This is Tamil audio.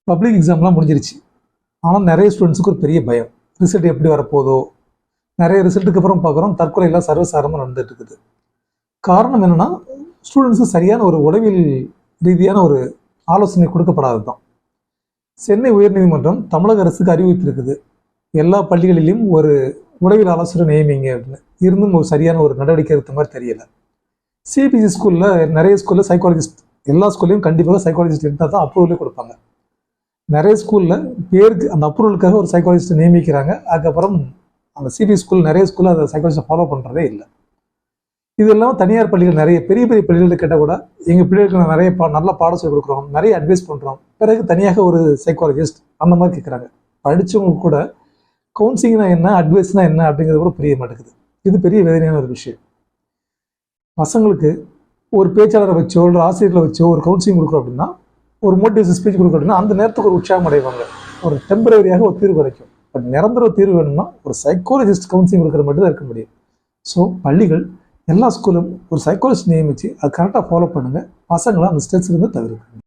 பப்ளிக் எக்ஸாம்லாம் முடிஞ்சிருச்சு. ஆனால் நிறைய ஸ்டூடெண்ட்ஸுக்கு ஒரு பெரிய பயம், ரிசல்ட் எப்படி வரப்போதோ. நிறைய ரிசல்ட்டுக்கு அப்புறம் பார்க்குறோம் தற்கொலையெல்லாம் சர்வசாரமாக நடந்துட்டு இருக்குது. காரணம் என்னென்னா, ஸ்டூடெண்ட்ஸுக்கு சரியான ஒரு உளவியல் ரீதியான ஒரு ஆலோசனை கொடுக்கப்படாது தான். சென்னை உயர்நீதிமன்றம் தமிழக அரசுக்கு அறிவித்திருக்குது, எல்லா பள்ளிகளிலும் ஒரு உளவியல் ஆலோசனை நியமிங்க அப்படின்னு. இருந்தும் ஒரு சரியான ஒரு நடவடிக்கை எடுத்த மாதிரி தெரியலை. சிபிஎஸ்சி ஸ்கூலில் நிறைய ஸ்கூலில் சைக்காலஜிஸ்ட், எல்லா ஸ்கூல்லையும் கண்டிப்பாக சைக்காலஜிஸ்ட் இருந்தால் தான் அப்ரூவலே கொடுப்பாங்க. நிறைய ஸ்கூலில் பேருக்கு அந்த அப்ரூவலுக்காக ஒரு சைக்காலஜிஸ்ட்டை நியமிக்கிறாங்க. அதுக்கப்புறம் அந்த சிபிஎஸ்சி ஸ்கூல் நிறைய ஸ்கூலில் அந்த சைக்காலஜிஸ்ட்டை ஃபாலோ பண்ணுறதே இல்லை. இது இல்லாமல் தனியார் பள்ளிகள், நிறைய பெரிய பெரிய பள்ளிகள் கேட்டால் கூட எங்கள் பிள்ளைகளுக்கு நிறைய நல்ல பாடம் சொல்லி கொடுக்குறோம், நிறைய அட்வைஸ் பண்ணுறோம், பிறகு தனியாக ஒரு சைக்காலஜிஸ்ட் அந்த மாதிரி கேட்குறாங்க. படித்தவங்க கூட கவுன்சிலிங்னா என்ன, அட்வைஸ்னா என்ன அப்படிங்கிறது கூட புரிய மாட்டேங்குது. இது பெரிய வேதனையான ஒரு விஷயம். பசங்களுக்கு ஒரு பேச்சாளரை வச்சோ இல்லை ஆசிரியர்களை வச்சோ ஒரு கவுன்சிலிங் கொடுக்குறோம் அப்படின்னா, ஒரு மோட்டிவேஷன் ஸ்பீச் கொடுக்குறோம் அப்படின்னா அந்த நேரத்துக்கு ஒரு உற்சாகம் அடைவாங்க, ஒரு டெம்பரரியாக ஒரு தீர்வு கிடைக்கும். பட் நிரந்தர தீர்வு வேணும்னா ஒரு சைக்காலஜிஸ்ட் கவுன்சிலிங் கொடுக்குற மட்டும் தான் இருக்க முடியும். ஸோ பள்ளிகள் எல்லா ஸ்கூலும் ஒரு சைக்காலஜிஸ்ட் நியமித்து அதை கரெக்டாக ஃபாலோ பண்ணுங்கள். பசங்களை அந்த ஸ்ட்ரெஸ்லேருந்து தவிர்க்குங்க.